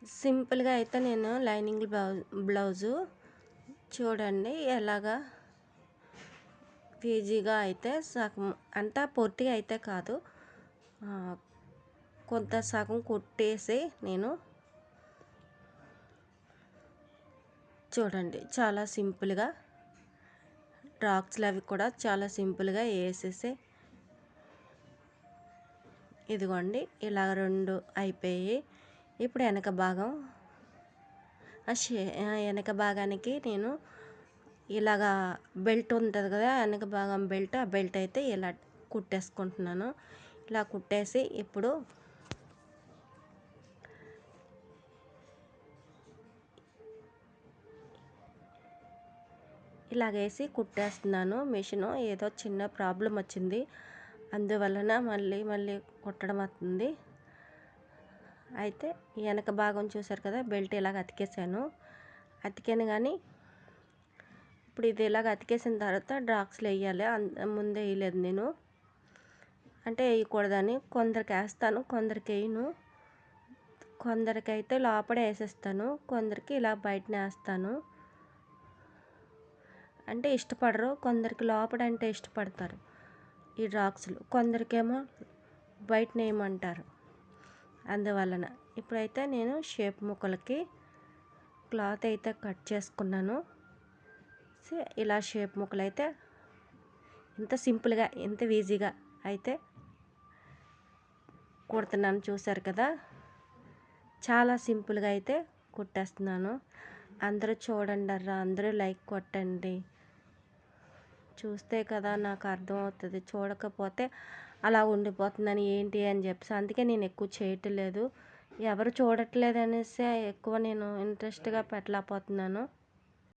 సింపుల్‌గా అయితే నేను లైనింగ్ బ్లౌజు చూడండి ఎలాగా ఈజీగా అయితే సగం అంతా పొట్టిగా అయితే కాదు. ఆహ్, కొంత సగం కుట్టేసి నేను చూడండి చాలా సింపుల్‌గా డ్రాప్స్‌లు అవి కూడా చాలా సింపుల్‌గా ఏసేసి ఇదిగోండి ఇలా 2 అయిపోయాయి. ఇప్పుడు వెనక భాగానికి నేను ఇలాగా బెల్ట్ ఉంటది కదా! వెనక భాగం బెల్ట్, ఆ బెల్ట్ అయితే ఇలా కుట్టేసుకుంటున్నాను. ఇలా కుట్టేసి ఇప్పుడు ఇలాగేసి కుట్టేస్తున్నాను. మిషను ఏదో చిన్న ప్రాబ్లమ్ వచ్చింది. అందువలన మళ్ళీ మళ్ళీ కుట్టడం అవుతుంది. అయితే వెనక భాగం చూసారు కదా! బెల్ట్ ఇలాగ అతికేసాను. అతికాను కానీ ఇప్పుడు ఇది ఇలాగ అతికేసిన తర్వాత డ్రాప్స్‌లు వేయాలి. ముందే వేయలేదు నేను. అంటే వేయకూడదని కొందరికి వేస్తాను, కొందరికి వేయను. కొందరికైతే లోపలే వేసేస్తాను, కొందరికి ఇలా బయటనే వేస్తాను. అంటే ఇష్టపడరు, కొందరికి లోపల అంటే ఇష్టపడతారు ఈ డ్రాప్స్‌లు. కొందరికేమో బయటనే వేయమంటారు. అందువలన ఇప్పుడైతే నేను షేప్ ముక్కలకి క్లాత్ అయితే కట్ చేసుకున్నాను. ఇలా షేప్ ముక్కలు అయితే ఇంత సింపుల్గా ఇంత ఈజీగా అయితే కుడుతున్నాను చూసారు కదా! చాలా సింపుల్గా అయితే కుట్టేస్తున్నాను. అందరూ చూడండర్రా, అందరూ లైక్ కొట్టండి. చూస్తే కదా నాకు అర్థమవుతుంది. చూడకపోతే అలా ఉండిపోతుందని ఏంటి అని చెప్పేసి అందుకే నేను ఎక్కువ చేయట్లేదు. ఎవరు చూడట్లేదు అనేసి ఎక్కువ నేను ఇంట్రెస్ట్గా పెట్టలేకపోతున్నాను.